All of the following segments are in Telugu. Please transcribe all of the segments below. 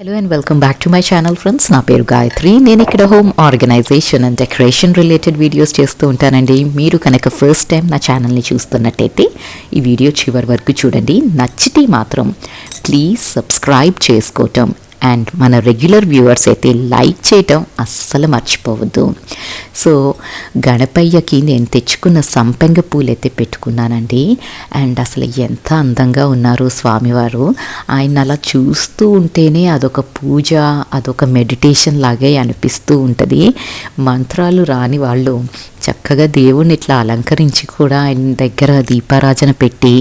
Hello and welcome back to my channel friends. నా పేరు గాయత్రి. నేను ఇక్కడ home organisation and decoration related videos చేస్తూ ఉంటానండి. మీరు కనుక ఫస్ట్ టైం నా ఛానల్ని చూస్తున్నట్టయితే ఈ వీడియో చివరి వరకు చూడండి. నచ్చితే మాత్రం ప్లీజ్ సబ్స్క్రైబ్ చేసుకోవటం అండ్ మన రెగ్యులర్ వ్యూవర్స్ అయితే లైక్ చేయటం అస్సలు మర్చిపోవద్దు. సో గణపయ్యకి నేను తెచ్చుకున్న సంపెంగ పూలు అయితే పెట్టుకున్నానండి. అండ్ అసలు ఎంత అందంగా ఉన్నారు స్వామివారు. ఆయన అలా చూస్తూ ఉంటేనే అదొక పూజ, అదొక మెడిటేషన్ లాగే అనిపిస్తూ ఉంటుంది. మంత్రాలు రాని వాళ్ళు చక్కగా దేవుణ్ణి ఇట్లా అలంకరించి కూడా ఆయన దగ్గర దీపారాజన పెట్టి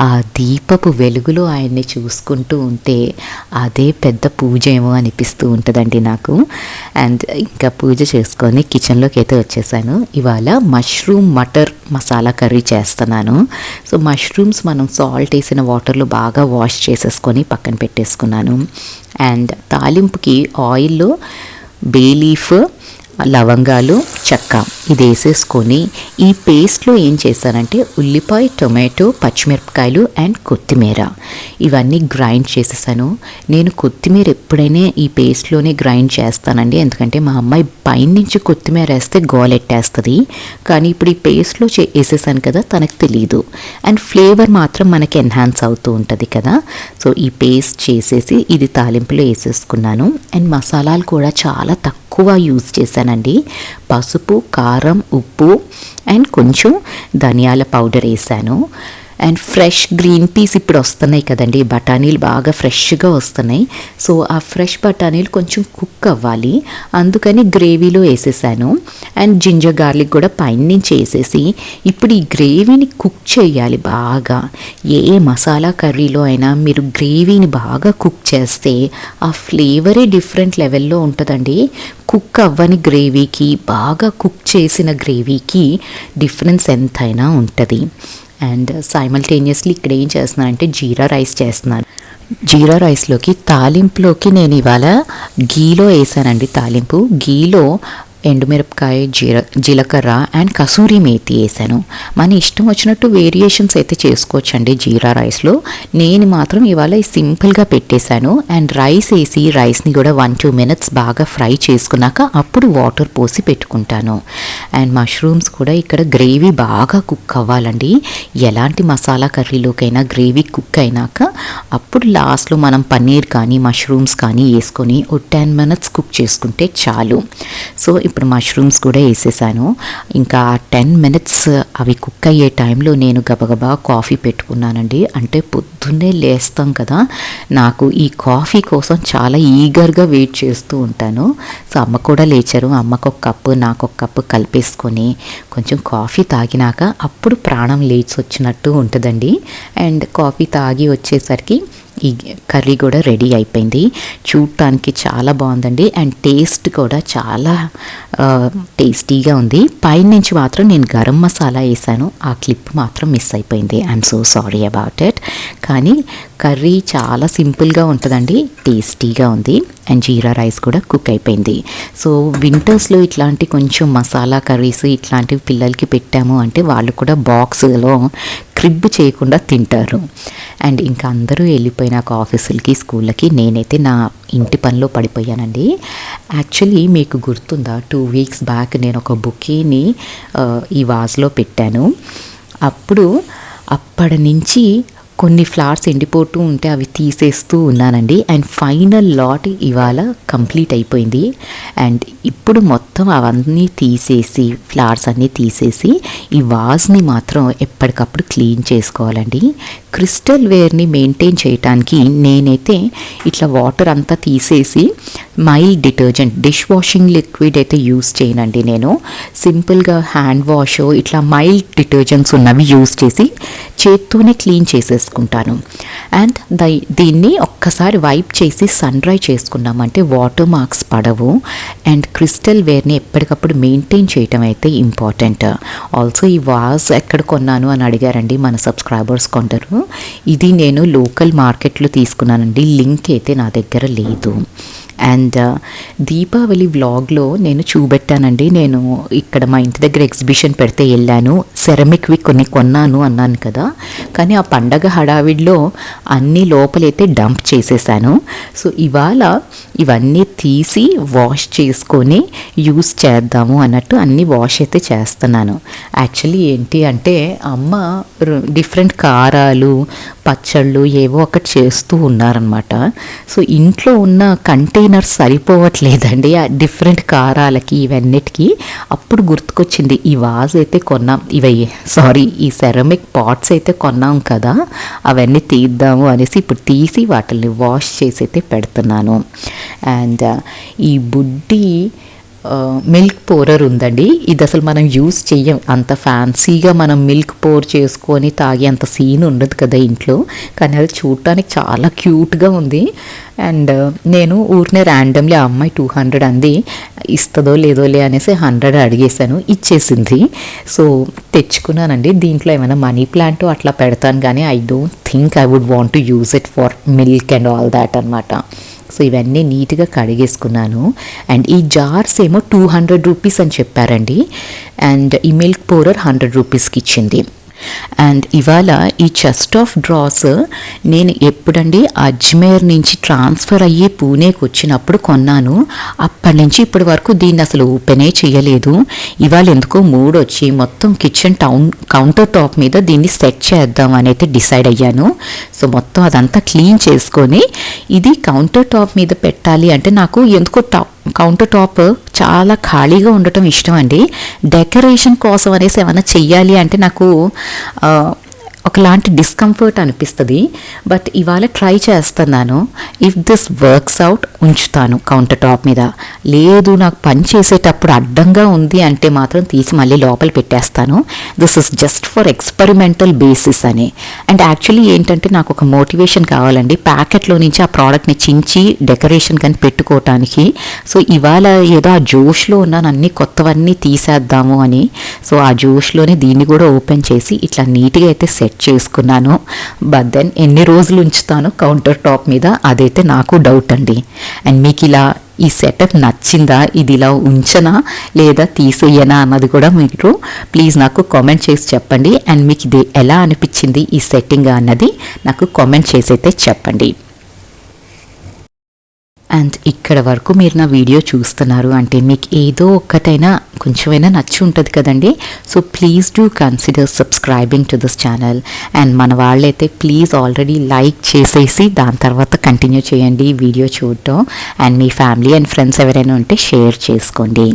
ఆ దీపపు వెలుగులో ఆయన్ని చూసుకుంటూ ఉంటే అదే పెద్ద పూజ ఏమో అనిపిస్తూ ఉంటుందండి నాకు. అండ్ ఇంకా పూజ చేసుకొని కిచెన్లోకి అయితే వచ్చేసాను. ఇవాళ మష్రూమ్ మటర్ మసాలా కర్రీ చేస్తున్నాను. సో మష్రూమ్స్ మనం సాల్ట్ వేసిన వాటర్లో బాగా వాష్ చేసేసుకొని పక్కన పెట్టేసుకున్నాను. అండ్ తాలింపుకి ఆయిల్లో బే లీఫ్, లవంగాలు, చెక్క ఇది వేసేసుకొని ఈ పేస్ట్లో ఏం చేశానంటే ఉల్లిపాయ, టొమాటో, పచ్చిమిరపకాయలు అండ్ కొత్తిమీర ఇవన్నీ గ్రైండ్ చేసేసాను. నేను కొత్తిమీర ఎప్పుడైనా ఈ పేస్ట్లోనే గ్రైండ్ చేస్తానండి, ఎందుకంటే మా అమ్మాయి పైనుంచి కొత్తిమీర వేస్తే గోలెట్టేస్తుంది. కానీ ఇప్పుడు ఈ పేస్ట్లో వేసేసాను కదా, తనకు తెలియదు. అండ్ ఫ్లేవర్ మాత్రం మనకి ఎన్హాన్స్ అవుతూ ఉంటుంది కదా. సో ఈ పేస్ట్ చేసేసి ఇది తాలింపులో వేసేసుకున్నాను. అండ్ మసాలాలు కూడా చాలా తక్కువ యూజ్ చేశానండి. పసుపు, కారం, ఉప్పు అండ్ కొంచెం ధనియాల పౌడర్ వేసాను. అండ్ ఫ్రెష్ గ్రీన్ పీస్ ఇప్పుడు వస్తున్నాయి కదండి, బఠానీలు బాగా ఫ్రెష్గా వస్తున్నాయి. సో ఆ ఫ్రెష్ బఠానీలు కొంచెం కుక్ అవ్వాలి, అందుకని గ్రేవీలో వేసేసాను. అండ్ జింజర్ గార్లిక్ కూడా పైనుంచి వేసేసి ఇప్పుడు ఈ గ్రేవీని కుక్ చేయాలి బాగా. ఏ మసాలా కర్రీలో అయినా మీరు గ్రేవీని బాగా కుక్ చేస్తే ఆ ఫ్లేవరే డిఫరెంట్ లెవెల్లో ఉంటుందండి. కుక్ అవ్వని గ్రేవీకి బాగా కుక్ చేసిన గ్రేవీకి డిఫరెన్స్ ఎంతైనా ఉంటుంది. అండ్ సైమల్టేనియస్లీ ఇక్కడ ఏం చేస్తున్నానంటే జీరా రైస్ చేస్తున్నాను. జీరా రైస్లోకి తాలింపులోకి నేను ఇవాళ గీలో వేసానండి. తాలింపు గీలో ఎండుమిరపకాయ, జీలకర్ర అండ్ కసూరి మేతి వేసాను. మన ఇష్టం వచ్చినట్టు వేరియేషన్స్ అయితే చేసుకోవచ్చండి జీరా రైస్లో. నేను మాత్రం ఇవాళ సింపుల్గా పెట్టేశాను. అండ్ రైస్ వేసి రైస్ని కూడా 1-2 మినిట్స్ బాగా ఫ్రై చేసుకున్నాక అప్పుడు వాటర్ పోసి పెట్టుకుంటాను. అండ్ మష్రూమ్స్ కూడా ఇక్కడ గ్రేవీ బాగా కుక్ అవ్వాలండి. ఎలాంటి మసాలా కర్రీలోకైనా గ్రేవీ కుక్ అయినాక అప్పుడు లాస్ట్లో మనం పన్నీర్ కానీ మష్రూమ్స్ కానీ వేసుకొని 10 మినిట్స్ కుక్ చేసుకుంటే చాలు. సో ఇప్పుడు మష్రూమ్స్ కూడా వేసేసాను. ఇంకా 10 మినిట్స్ అవి కుక్ అయ్యే టైంలో నేను గబగబా కాఫీ పెట్టుకున్నానండి. అంటే పొద్దున్నే లేస్తాం కదా, నాకు ఈ కాఫీ కోసం చాలా ఈగర్గా వెయిట్ చేస్తూ ఉంటాను. సో అమ్మ కూడా లేచారు. అమ్మకు ఒక కప్పు, నాకు ఒక కప్పు కలిపేసుకొని కొంచెం కాఫీ తాగినాక అప్పుడు ప్రాణం లేచి వచ్చినట్టు ఉంటుందండి. అండ్ కాఫీ తాగి వచ్చేసరికి ఈ కర్రీ కూడా రెడీ అయిపోయింది. చూడటానికి చాలా బాగుందండి. అండ్ టేస్ట్ కూడా చాలా టేస్టీగా ఉంది. పైనుంచి మాత్రం నేను గరం మసాలా వేసాను, ఆ క్లిప్ మాత్రం మిస్ అయిపోయింది. I'm so sorry about it. కానీ కర్రీ చాలా సింపుల్గా ఉంటుందండి, టేస్టీగా ఉంది. అండ్ జీరా రైస్ కూడా కుక్ అయిపోయింది. సో వింటర్స్లో ఇట్లాంటి కొంచెం మసాలా కర్రీస్ ఇట్లాంటివి పిల్లలకి పెట్టాము అంటే వాళ్ళు కూడా బాక్స్లో క్రిబ్ చేయకుండా తింటారు. అండ్ ఇంకా అందరూ వెళ్ళిపోయినాక ఆఫీసులకి, స్కూళ్ళకి నేనైతే నా ఇంటి పనిలో పడిపోయానండి. యాక్చువల్లీ మీకు గుర్తుందా, 2 వీక్స్ బ్యాక్ నేను ఒక బుకేని ఈ వాజ్లో పెట్టాను. అప్పటి నుంచి కొన్ని ఫ్లవర్స్ ఎండిపోతూ ఉంటే అవి తీసేస్తూ ఉన్నానండి. అండ్ ఫైనల్ లాట్ ఇవాళ కంప్లీట్ అయిపోయింది. అండ్ ఇప్పుడు మొత్తం అవన్నీ తీసేసి, ఫ్లవర్స్ అన్నీ తీసేసి ఈ వాజ్ని మాత్రం ఎప్పటికప్పుడు క్లీన్ చేసుకోవాలండి. క్రిస్టల్ వేర్ని మెయింటైన్ చేయడానికి నేనైతే ఇట్లా వాటర్ అంతా తీసేసి mild detergent, dish washing liquid అయితే యూస్ చేయనండి. నేను సింపుల్గా హ్యాండ్ వాష్ ఇట్లా మైల్డ్ డిటర్జెంట్స్ ఉన్నవి యూస్ చేసి చేత్తోనే క్లీన్ చేసేసుకుంటాను. అండ్ దీన్ని ఒక్కసారి వైప్ చేసి సన్ డ్రై చేసుకున్నామంటే వాటర్ మార్క్స్ పడవు. అండ్ క్రిస్టల్ వేర్ని ఎప్పటికప్పుడు మెయింటైన్ చేయటం అయితే ఇంపార్టెంట్. ఆల్సో ఈ వాజ్ ఎక్కడ కొన్నాను అని అడిగారండి మన సబ్స్క్రైబర్స్ కొందరు. ఇది నేను లోకల్ మార్కెట్లో తీసుకున్నానండి. లింక్ అయితే నా దగ్గర లేదు. అండ్ దీపావళి వ్లాగ్లో నేను చూపెట్టానండి, నేను ఇక్కడ మా ఇంటి దగ్గర ఎగ్జిబిషన్ పెడితే వెళ్ళాను, సెరమిక్వి కొన్ని కొన్నాను అన్నాను కదా. కానీ ఆ పండగ హడావిడిలో అన్నీ లోపలైతే డంప్ చేసేసాను. సో ఇవాళ ఇవన్నీ తీసి వాష్ చేసుకొని యూస్ చేద్దాము అన్నట్టు అన్నీ వాష్ అయితే చేస్తున్నాను. యాక్చువల్లీ ఏంటి అంటే అమ్మ డిఫరెంట్ కారాలు, పచ్చళ్ళు ఏవో ఒకటి చేస్తూ ఉన్నారనమాట. సో ఇంట్లో ఉన్న కంటైనర్స్ సరిపోవట్లేదండి ఆ డిఫరెంట్ కారాలకి ఇవన్నిటికీ. అప్పుడు గుర్తుకొచ్చింది, ఈ వాజ్ అయితే కొన్నాం, ఈ సెరమిక్ పాట్స్ అయితే కొన్నాం కదా, అవన్నీ తీద్దాము అనేసి ఇప్పుడు తీసి వాటిని వాష్ చేసి అయితే పెడుతున్నాను. అండ్ ఈ బుడ్డి మిల్క్ పోరర్ ఉందండి, ఇది అసలు మనం యూస్ చెయ్యం, అంత ఫ్యాన్సీగా మనం మిల్క్ పోర్ చేసుకొని తాగే అంత సీన్ ఉండదు కదా ఇంట్లో. కానీ అది చూడటానికి చాలా క్యూట్గా ఉంది. అండ్ నేను ఊరినే ర్యాండమ్లీ ఆ అమ్మాయి 200 అంది, ఇస్తుందో లేదోలే అనేసి 100 అడిగేశాను, ఇచ్చేసింది. సో తెచ్చుకున్నానండి. దీంట్లో ఏమైనా మనీ ప్లాంట్ అట్లా పెడతాను, కానీ I don't think I would want to use it for milk and all that అనమాట. సో ఇవన్నీ నీట్గా కడిగేసుకున్నాను. అండ్ ఈ జార్స్ ఏమో 200 రూపీస్ అని చెప్పారండి. అండ్ ఈ మిల్క్ పౌడర్ 100 రూపీస్కి ఇచ్చింది. అండ్ ఇవాళ ఈ చెస్ట్ ఆఫ్ డ్రాస్ నేను ఎప్పుడండి అజ్మేర్ నుంచి ట్రాన్స్ఫర్ అయ్యి పూణేకి వచ్చినప్పుడు కొన్నాను. అప్పటి నుంచి ఇప్పటి వరకు దీన్ని అసలు ఓపెనే చేయలేదు. ఇవాళ ఎందుకో మూడ్ వచ్చి మొత్తం కిచెన్ కౌంటర్ టాప్ మీద దీన్ని సెట్ చేద్దాం అని అయితే డిసైడ్ అయ్యాను. సో మొత్తం అదంతా క్లీన్ చేసుకొని ఇది కౌంటర్ టాప్ మీద పెట్టాలి అంటే నాకు ఎందుకో కౌంటర్ టాప్ చాలా ఖాళీగా ఉండటం ఇష్టం అండి. డెకరేషన్ కోసం అనేసి ఏమైనా చెయ్యాలి అంటే నాకు ఒకలాంటి డిస్కంఫర్ట్ అనిపిస్తుంది. బట్ ఇవాళ ట్రై చేస్తున్నాను. ఇఫ్ దిస్ వర్క్స్ అవుట్ ఉంచుతాను కౌంటర్ టాప్ మీద, లేదు నాకు పని చేసేటప్పుడు అడ్డంగా ఉంది అంటే మాత్రం తీసి మళ్ళీ లోపల పెట్టేస్తాను. This is just for experimental basis అని. అండ్ యాక్చువల్లీ ఏంటంటే నాకు ఒక మోటివేషన్ కావాలండి, ప్యాకెట్లో నుంచి ఆ ప్రోడక్ట్ని చించి డెకరేషన్ కానీ పెట్టుకోవటానికి. సో ఇవాళ ఏదో ఆ జోష్లో ఉన్నాను, అన్నీ కొత్తవన్నీ తీసేద్దాము అని. సో ఆ జోష్లోనే దీన్ని కూడా ఓపెన్ చేసి ఇట్లా నీట్గా అయితే సెట్ చేసుకున్నాను. బట్ దెన్ ఎన్ని రోజులు ఉంచుతాను కౌంటర్ టాప్ మీద అదైతే నాకు డౌట్ అండి. అండ్ మీకు ఇలా ఈ సెటప్ నచ్చిందా, ఇది ఇలా ఉంచనా లేదా తీసేయనా అన్నది కూడా మీరు ప్లీజ్ నాకు కామెంట్ చేసి చెప్పండి. అండ్ మీకు ఇది ఎలా అనిపించింది ఈ సెట్టింగ్ అన్నది నాకు కామెంట్ చేసి అయితే చెప్పండి. అండ్ ఇక్కడ వరకు మీరు నా వీడియో చూస్తున్నారు అంటే మీకు ఏదో ఒక్కటైనా కొంచెమైనా నచ్చి ఉంటుంది కదండి. So please do consider subscribing to this channel. And మన వాళ్ళైతే ప్లీజ్ ఆల్రెడీ లైక్ చేసేసి దాని తర్వాత కంటిన్యూ చేయండి వీడియో చూడటం. And me family and friends ఎవరైనా ఉంటే షేర్ చేసుకోండి.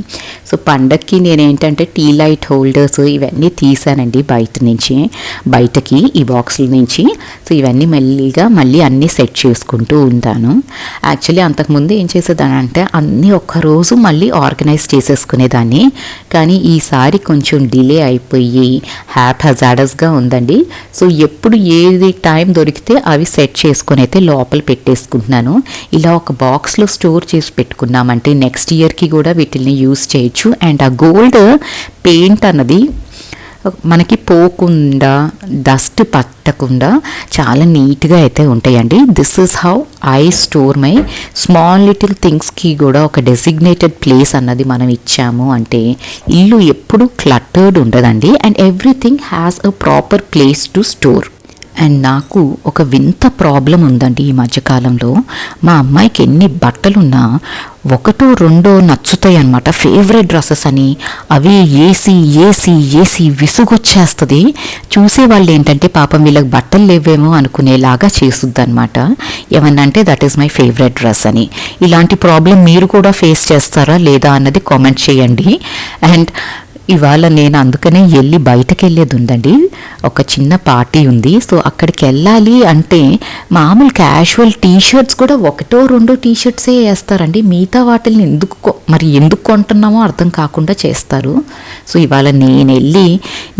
సో పండక్కి నేనేంటంటే టీ లైట్ హోల్డర్స్ ఇవన్నీ తీసానండి బయటకి ఈ బాక్సుల నుంచి. సో ఇవన్నీ మెల్లిగా మళ్ళీ అన్నీ సెట్ చేసుకుంటూ ఉంటాను. యాక్చువల్లీ అంతకుముందు ఏం చేసేదాన్ని అంటే అన్నీ ఒక్కరోజు మళ్ళీ ఆర్గనైజ్ చేసేసుకునేదాన్ని. కానీ ఈసారి కొంచెం డిలే అయిపోయి హ్యాప్హజార్డస్గా ఉందండి. సో ఎప్పుడు ఏది టైం దొరికితే అవి సెట్ చేసుకొని అయితే లోపల పెట్టేసుకుంటున్నాను. ఇలా ఒక బాక్స్లో స్టోర్ చేసి పెట్టుకున్నామంటే నెక్స్ట్ ఇయర్కి కూడా వీటిని యూస్ చేయొచ్చు. అండ్ ఆ గోల్డ్ పెయింట్ అన్నది మనకి పోకుండా డస్ట్ పట్టకుండా చాలా నీట్గా అయితే ఉంటాయండి. This is how I store my small little థింగ్స్కి కూడా ఒక డెసిగ్నేటెడ్ ప్లేస్ అన్నది మనం ఇచ్చాము అంటే ఇల్లు ఎప్పుడూ క్లటర్డ్ ఉండదండి. And everything has a proper place to store. And నాకు ఒక వింత ప్రాబ్లం ఉందండి ఈ మధ్యకాలంలో. మా అమ్మాయికి ఎన్ని బట్టలున్నా ఒకటో రెండో నచ్చుతాయి అన్నమాట, ఫేవరెట్ డ్రెస్సెస్ అని. అవి ఏసీ విసుగొచ్చేస్తుంది. చూసేవాళ్ళు ఏంటంటే పాపం వీళ్ళకి బట్టలు లేవేమో అనుకునేలాగా చేస్తుంది అనమాట. ఏమన్నా అంటే that is my favourite dress అని. ఇలాంటి ప్రాబ్లం మీరు కూడా ఫేస్ చేస్తారా లేదా అన్నది కామెంట్ చేయండి. అండ్ ఇవాళ నేను అందుకనే బయటకు వెళ్ళేది ఉందండి, ఒక చిన్న పార్టీ ఉంది. సో అక్కడికి వెళ్ళాలి అంటే మామూలు క్యాజువల్ టీషర్ట్స్ కూడా ఒకటో రెండో టీషర్ట్సే వేస్తారండి. మిగతా వాటిని ఎందుకు కొంటున్నామో అర్థం కాకుండా చేస్తారు. సో ఇవాళ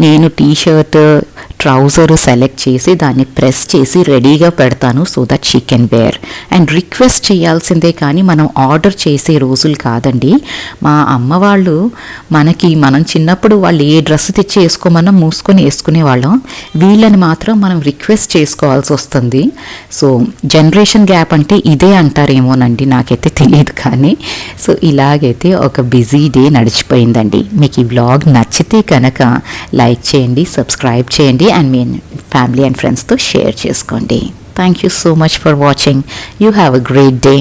నేను టీషర్ట్ ట్రౌజర్ సెలెక్ట్ చేసి దాన్ని ప్రెస్ చేసి రెడీగా పెడతాను so that she can wear. And request చేయాల్సిందే కానీ మనం ఆర్డర్ చేసే రోజులు కాదండి. మా అమ్మ వాళ్ళు మనం చిన్నప్పుడు వాళ్ళు ఏ డ్రెస్ తెచ్చి వేసుకోమన్నా మూసుకొని వేసుకునేవాళ్ళం. వీళ్ళని మాత్రం మనం రిక్వెస్ట్ చేసుకోవాల్సి వస్తుంది. సో జనరేషన్ గ్యాప్ అంటే ఇదే అంటారేమోనండి, నాకైతే తెలియదు. కానీ సో ఇలాగైతే ఒక బిజీ డే నడిచిపోయిందండి. మీకు ఈ వ్లాగ్ నచ్చితే కనుక లైక్ చేయండి, సబ్స్క్రైబ్ చేయండి అండ్ మీ ఫ్యామిలీ అండ్ ఫ్రెండ్స్తో షేర్ చేసుకోండి. Thank you so much for watching. You have a great day.